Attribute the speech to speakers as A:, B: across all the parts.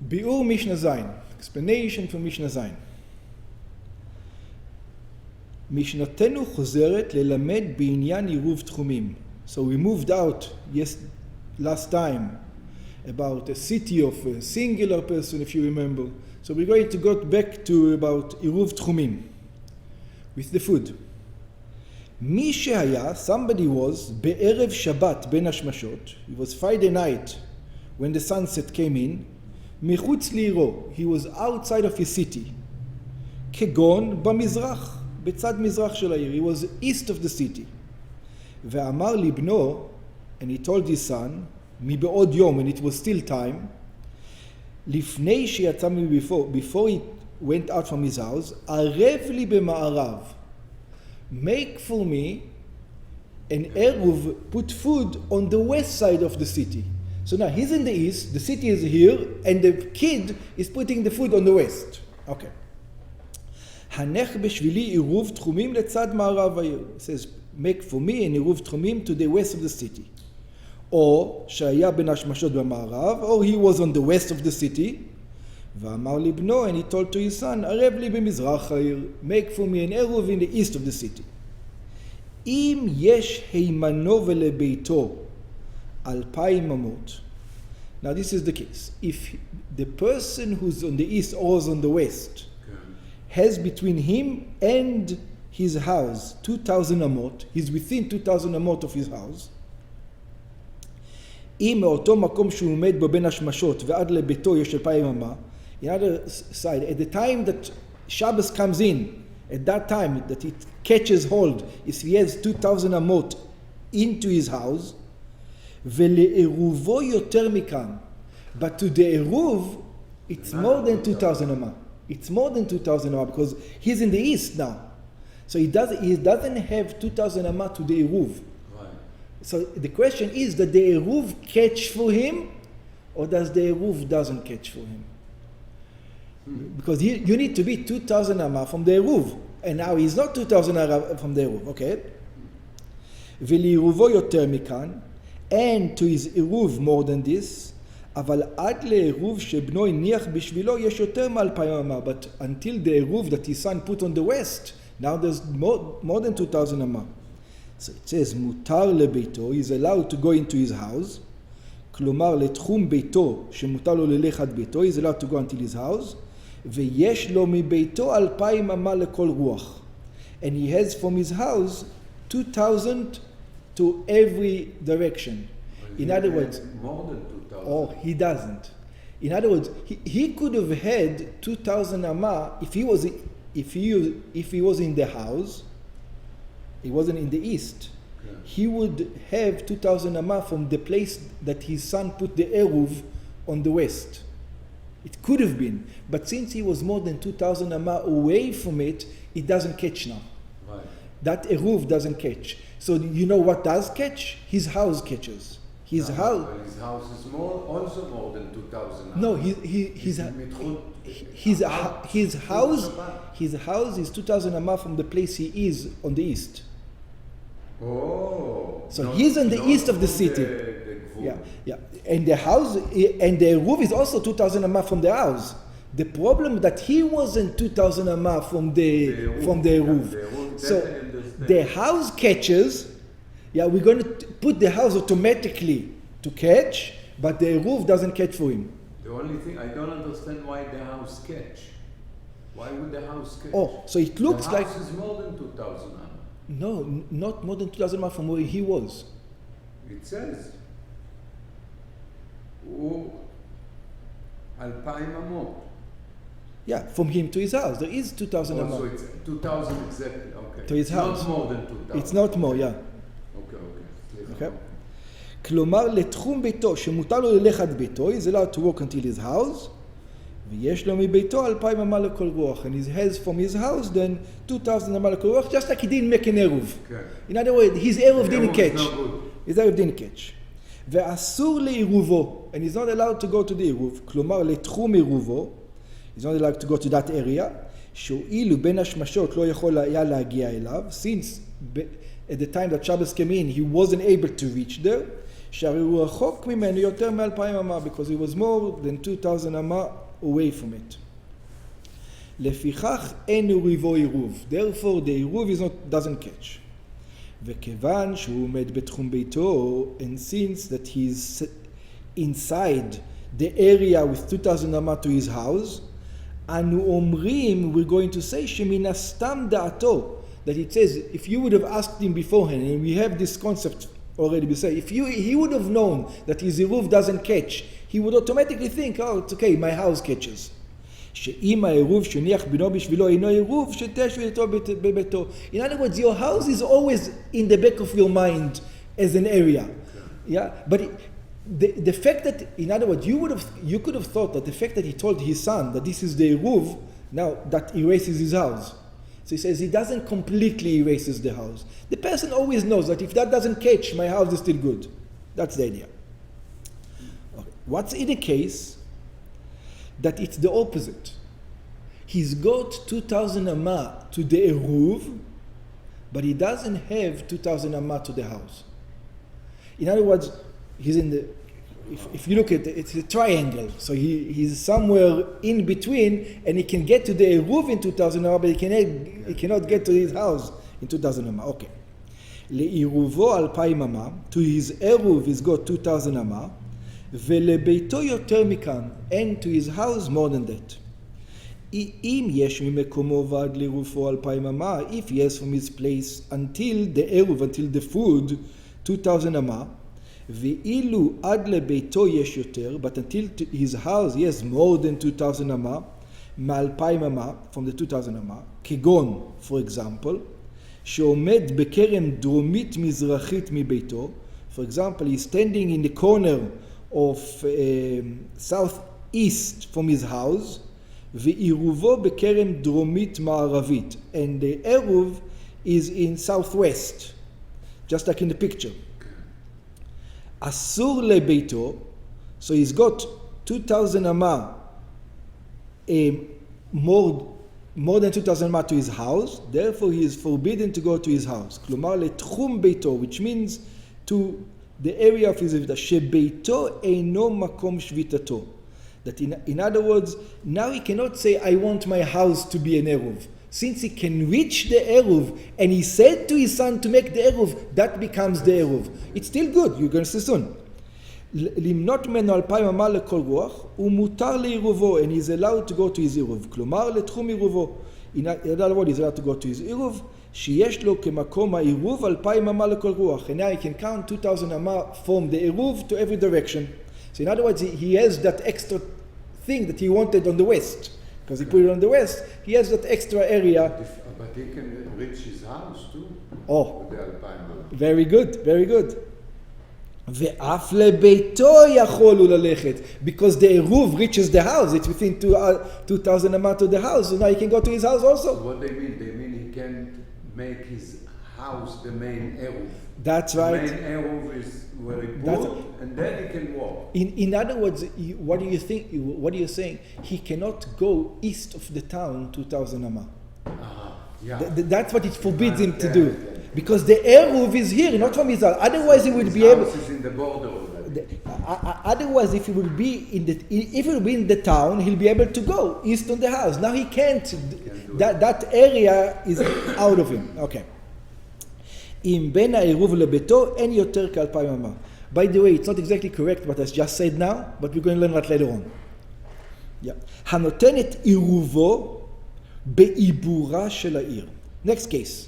A: ביאור משנה זין, explanation for משנה זין. משנתנו חוזרת ללמד בעניין עירוב תחומים. So we moved out last time about a city of a singular person, if you remember. So we're going to go back to about עירוב תחומים with the food. מי שהיה, somebody was, בערב שבת בין השמשות, it was Friday night when the sunset came in, מחוץ לעירו, he was outside of his city, כגון במזרח, בצד מזרח של העיר, he was east of the city. ואמר לבנו, and he told his son, מבעוד יום, and it was still time, לפני שיצא before he went out from his house, ערב לי במערב, make for me an Eruv, put food on the west side of the city. So now he's in the east, the city is here, and the kid is putting the food on the west. Okay. הנך בשבילי עירוב תחומים לצד מערב העיר. It says, make for me an עירוב תחומים to the west of the city. או שהיה בין השמשות במערב, or he was on the west of the city, ואמר לבנו, and he told to his son, ערב לי במזרח העיר, make for me an עירוב in the east of the city. אם יש הימנו ולביתו 2,000 אמות. Now this is the case. If the person who's on the east or is on the west has between him and his house 2,000 amot, he's within 2,000 amot of his house, אם מאותו מקום שהוא עומד בו בין השמשות ועד לביתו יש 2,000 אמה, in other side, at the time that Shabbos comes in, at that time that it catches hold, if he has 2,000 amot into his house, ולעירובו יותר מכאן, but to the Eruv, it's more than 2,000 אמה. It's more than 2,000 אמה because he's in the east now. So he doesn't have 2,000 אמה to the Eruv. Right. So the question is that the Eruv catch for him or does the Eruv doesn't catch for him? Because you need to be 2,000 אמה from the Eruv. And now he's not 2,000 אמה from the Eruv, okay? ולעירובו יותר מכאן, and to his עירוב more than this, אבל עד לעירוב שבנו הניח בשבילו יש יותר מ2,000 אמה, but until the עירוב that his son put on the west, now there's more than 2,000 אמה. So it says, מותר לביתו, he's allowed to go into his house, כלומר לתחום ביתו שמותר לו ללך עד ביתו, he's allowed to go until his house, ויש לו מביתו 2,000 אמה לכל רוח. And he has from his house 2,000 to every direction. In other words,
B: more than 2,000.
A: Oh, he doesn't. In other words, he could have had 2,000 amma if he was in the house. He wasn't in the east. Okay. He would have 2,000 amma from the place that his son put the Eruv on the west. It could have been, but since he was more than 2,000 amma away from it, it doesn't catch now.
B: Right.
A: That Eruv doesn't catch. So you know what does catch? His house catches. His house
B: is also more than 2,000.
A: No, his house is 2,000 amma from the place he is on the east.
B: Oh.
A: So he's on the east of the city. Yeah. And the house and the roof is also 2,000 amma from the house. The problem that he wasn't 2,000 amma from the roof. So the house catches. Yeah, we're going to put the house automatically to catch, but the roof doesn't catch for him.
B: The only thing I don't understand why the house catch. Why would the house catch?
A: Oh, so it looks
B: the
A: like
B: house is more than 2,000 amma.
A: No, not more than 2,000 amma from where he was.
B: It says. 2,000 amot.
A: Yeah, from him to his house. There is 2,000 amma.
B: So it's 2,000 exactly, okay.
A: To his house.
B: Not more than 2,000.
A: It's not more, yeah.
B: Okay.
A: כלומר, לתחום ביתו, שמותר לו ללך עד ביתו, he's allowed to walk until his house, ויש לו מביתו 2,000 אמה לכל רוח, and he has from his house then 2,000 אמה לכל רוח, just like he didn't make an Eruv.
B: Okay.
A: In other words, his Eruv didn't catch.
B: No
A: his Eruv didn't catch. ואסור לעירובו, and he's not allowed to go to the עירוב, כלומר, לתחום עירובו, he's not allowed to go to that area, שהואילו בין השמשות לא יכול היה להגיע אליו, since at the time that Shabbos came in, he wasn't able to reach there. שהרי הוא רחוק ממנו יותר מ-2,000 אמה, because he was more than 2,000 אמה away from it. לפיכך אין עירובו עירוב. Therefore the עירוב doesn't catch. וכיוון שהוא עומד בתחום ביתו, and since that he's inside the area with 2,000 אמה to his house, אנו אומרים, we're going to say, שמן הסתם דעתו, that it says, if you would have asked him beforehand, and we have this concept already, we say, if he would have known that his Eruv doesn't catch, he would automatically think, oh, it's okay, my house catches. שאם העירוב שניח בנו בשבילו אינו עירוב, שתשו איתו בביתו. In other words, your house is always in the back of your mind as an area. Yeah? But the fact that, in other words, you could have thought that the fact that he told his son that this is the Eruv, now that erases his house. So he says he doesn't completely erases the house. The person always knows that if that doesn't catch, my house is still good. That's the idea. Okay. What's in the case that it's the opposite? He's got 2,000 amma to the Eruv, but he doesn't have 2,000 amma to the house. In other words, he's in the, if you look at it, it's a triangle. So he's somewhere in between, and he can get to the Eruv in 2,000 amma, but he cannot get to his house in 2,000 amma. Okay. לעירובו 2,000 אמה, to his Eruv he's got 2,000 אמה, ולביתו יותר מכאן, and to his house more than that. אם יש ממקומו ועד לעירובו 2,000 אמה, if he has from his place until the Eruv, until the food, 2,000 אמה, ואילו עד לביתו יש יותר, but until to his house he has more than 2,000 אמה, מ-2,000 אמה, from the 2,000 אמה, כגון, for example, שעומד בכרם דרומית מזרחית מביתו, for example, he's standing in the corner of southeast from his house, ועירובו בכרם דרומית מערבית, and the Eruv is in southwest, just like in the picture. אסור לביתו, so he's got 2,000 אמה, more than 2,000 אמה to his house, therefore he is forbidden to go to his house. כלומר לתחום ביתו, which means to the area of his שביתה, שביתו אינו מקום שביתתו. That in other words, now he cannot say, I want my house to be an Eruv. Since he can reach the Eruv, and he said to his son to make the Eruv, that becomes the Eruv. It's still good, you're going to see soon. למנות ממנו 2,000 אמה לכל רוח, ומותר לעירובו, and he's allowed to go to his עירוב. כלומר, לתחום עירובו. In other words, he's allowed to go to his עירוב, שיש לו כמקום העירוב 2,000 אמה לכל רוח. And now he can count 2,000 אמה from the עירוב to every direction. So in other words, he has that extra thing that he wanted on the west. Because he put it on the west, he has that extra area.
B: But he can reach his house too.
A: Oh,
B: with the 2,000 אמה.
A: very good, very good. ואף לביתו יכול הוא ללכת, because the Eruv reaches the house, it's within 2,000 אמה to the house, so now he can go to his house also.
B: So what they mean he can make his house the main Eruv.
A: That's right.
B: The main Eruv is where he put, and then he can walk.
A: In other words, what do you think? What are you saying? He cannot go east of the town 2,000 amma.
B: Yeah.
A: That's what it forbids him to do. Because the Eruv is here, not from his house. Otherwise, he would be able.
B: His house is in the border already.
A: Otherwise, if he would be in the town, he'll be able to go east on the house. Now he can't. That area is out of him. Okay. אם בין העירוב לביתו אין יותר כ2,000 אמה. By the way, it's not exactly correct what I just said now, but we're going to learn that later on. Yeah. הנותן את עירובו בעיבורה של העיר. Next case.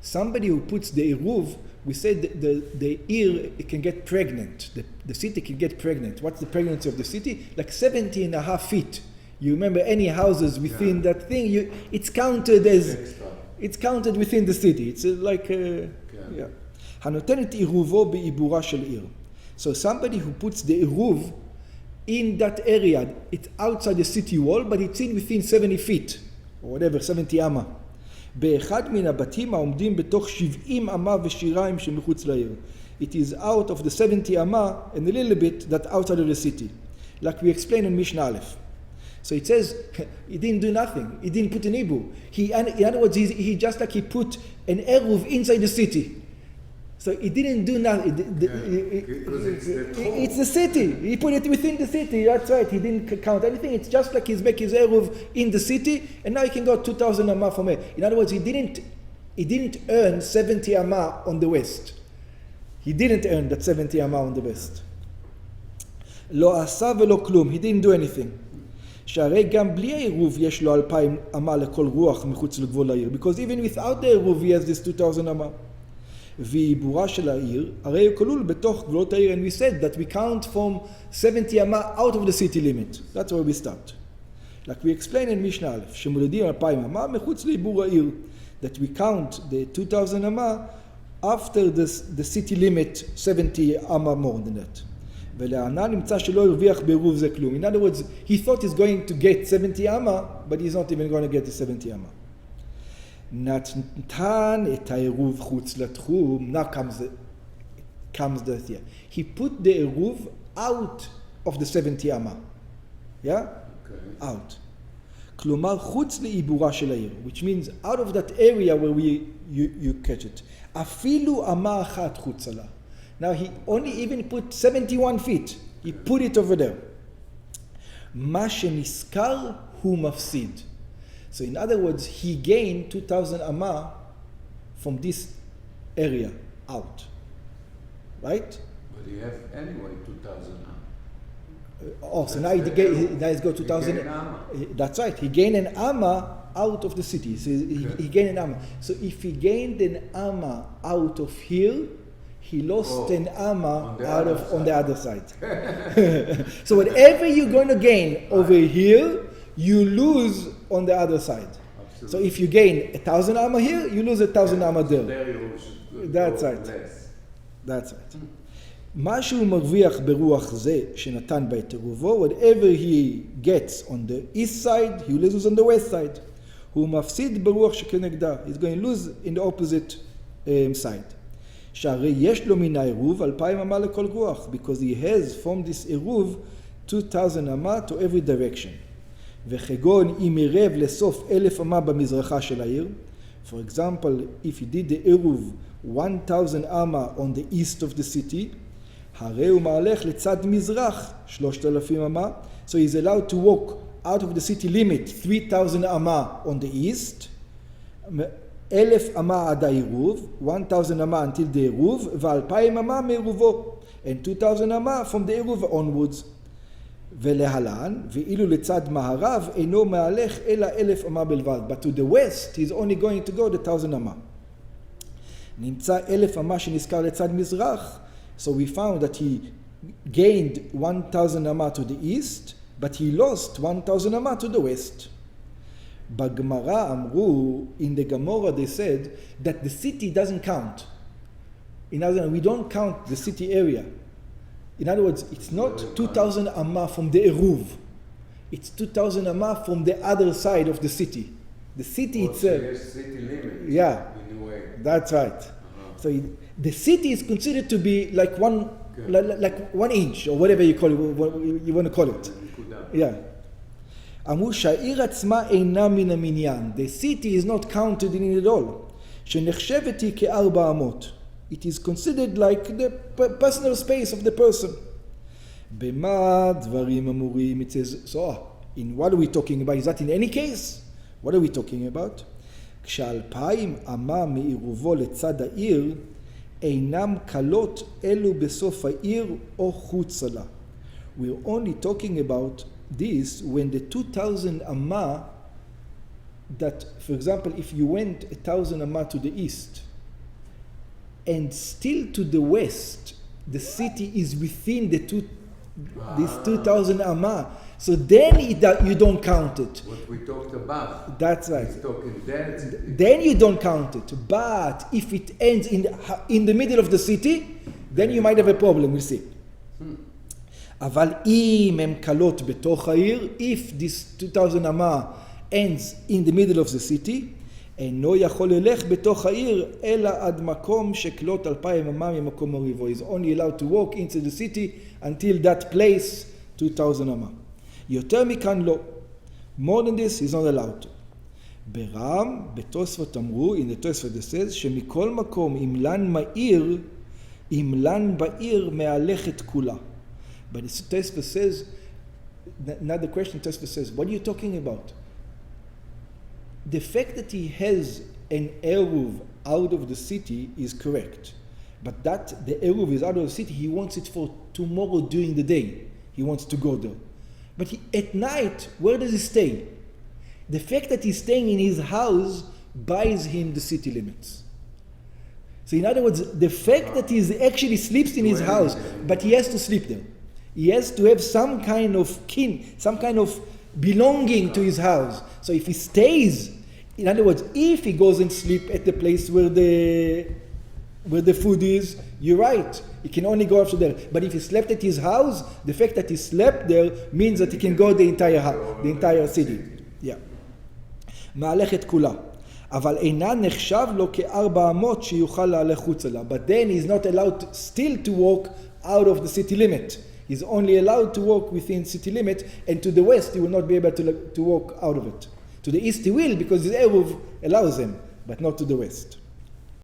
A: Somebody who puts the Eruv, we said the ear it can get pregnant. The city can get pregnant. What's the pregnancy of the city? Like 70.5 feet. You remember any houses within that thing, it's counted as extra. It's counted within the city. It's like yeah. הנותן את עירובו בעיבורה של עיר. So somebody who puts the Eruv in that area, it's outside the city wall, but it's in within 70 feet, or whatever, 70 אמה. באחד מן הבתים העומדים בתוך 70 אמה ושיריים שמחוץ לעיר. It is out of the 70 אמה and a little bit that outside of the city. Like we explained in Mishnah Aleph. So it says he didn't do nothing. He didn't put an Eruv. In other words, he just like he put an Eruv inside the city. So he didn't do nothing. It's the city. He put it within the city. That's right. He didn't count anything. It's just like he's making his Eruv in the city, and now he can go 2,000 amah from here. In other words, he didn't earn 70 amah on the west. He didn't earn that 70 amah on the west. לא עשה ולא כלום. He didn't do anything. שהרי גם בלי העירוב יש לו 2,000 אמה לכל רוח מחוץ לגבול העיר. Because even without the עירוב he has this 2,000 אמה. ועיבורה של העיר, הרי הוא כלול בתוך גבולות העיר, and we said that we count from 70 אמה out of the city limit. That's where we start. Like we explained in Mishnah א', שמולדים 2,000 אמה מחוץ לעיבור העיר. That we count the 2,000 אמה after the city limit 70 אמה more than that. ולענה נמצא שלא הרוויח בעירוב זה כלום. In other words, he thought he's going to get 70 אמה, but he's not even going to get the 70 אמה. נתן את העירוב חוץ לתחום. Now comes the here. He put the עירוב out of the 70 אמה. Yeah? Okay. Out. כלומר, חוץ לעיבורה של העיר. Which means out of that area where you catch it. אפילו אמה אחת חוצה לה. Now he only even put 71 feet. He put it over there. מה שנזכר הוא מפסיד. So in other words, he gained 2,000 amah from this area out. Right?
B: But he have anyway 2,000 amah.
A: So now he's got 2,000. That's right. He gained an amah out of the city. So he gained an amah. So if he gained an amah out of here, he lost an amma on the other side. So whatever you're going to gain over here, you lose on the other side. Absolutely. So if you gain 1,000 amma here, you lose 1,000 amma there. That's right. That's right. מה שהוא מרוויח ברוח זה שנתן בית עירובו, whatever he gets on the east side, he loses on the west side. הוא מפסיד ברוח שכנגדה. He's going to lose in the opposite side. שהרי יש לו מן העירוב 2,000 אמה לכל רוח, because he has from this עירוב 2,000 אמה to every direction. וכגון אם עירב לסוף 1,000 אמה במזרחה של העיר, for example, if he did the עירוב 1,000 אמה on the east of the city, הרי הוא מהלך לצד מזרח 3,000 אמה, so he's allowed to walk out of the city limit 3,000 אמה on the east, 1,000 אמה עד העירוב, 1,000 אמה until the עירוב, ו2,000 אמה מעירובו, and 2,000 אמה from the עירוב onwards. ולהלן, ואילו לצד מערב אינו מהלך אלא 1,000 אמה בלבד. But to the west, he's only going to go 1,000 אמה. נמצא 1,000 אמה שנזכר לצד מזרח, so we found that he gained 1,000 אמה to the east, but he lost 1,000 אמה to the west. בגמרא אמרו, in the Gemara they said that the city doesn't count. In other words, we don't count the city area. In other words, it's not 2,000 amma from the Eruv. It's 2,000 amma from the other side of the city. The city itself.
B: City limit.
A: Yeah.
B: In a way.
A: That's right. So the city is considered to be like like 1 inch or whatever you call it, you want to call it. Yeah. אמרו שהעיר עצמה אינה מן המניין. The city is not counted in it at all. שנחשבת היא כ4 אמות. It is considered like the personal space of the person. במה דברים אמורים? It says, so in what are we talking about? Is that in any case? What are we talking about? כש2,000 אמה מעירובו לצד העיר, אינם קלות אלו בסוף העיר או חוצה לה. We're only talking about this when the 2,000 amma, that, for example, if you went 1,000 amma to the east, and still to the west, the city is within this 2,000 amma. So then you don't count it.
B: What we talked about.
A: That's right.
B: Then
A: you don't count it. But if it ends in the middle of the city, then you might have a problem, we'll see. אבל אם הם קלות בתוך העיר, if this 2,000 אמה ends in the middle of the city, אינו יכול ללך בתוך העיר, אלא עד מקום שקלות 2,000 אמה ממקום אויבו. He's only allowed to walk into the city until that place, 2,000 אמה. יותר מכאן לא. More than this, he's not allowed to. ברם, בתוספות אמרו, in the Tosfot it says, שמכל מקום אם לן בעיר מהלכת כולה. But the Tosfot says, not the question, Tosfot says, what are you talking about? The fact that he has an Eruv out of the city is correct. But that the Eruv is out of the city, he wants it for tomorrow during the day. He wants to go there. But at night, where does he stay? The fact that he's staying in his house buys him the city limits. So in other words, the fact that he actually sleeps in his house, but he has to sleep there. He has to have some kind of some kind of belonging to his house. So if he stays, in other words, if he goes and sleep at the place where the food is, you're right. He can only go after there. But if he slept at his house, the fact that he slept there means that he can go the entire city. Yeah. מהלכת כולה. אבל אינה נחשב לו כ400 שיוכל להלך חוצה לה. But then he's not allowed still to walk out of the city limit. He's only allowed to walk within city limit, and to the west he will not be able to walk out of it. To the east he will, because his Eruv allows him, but not to the west.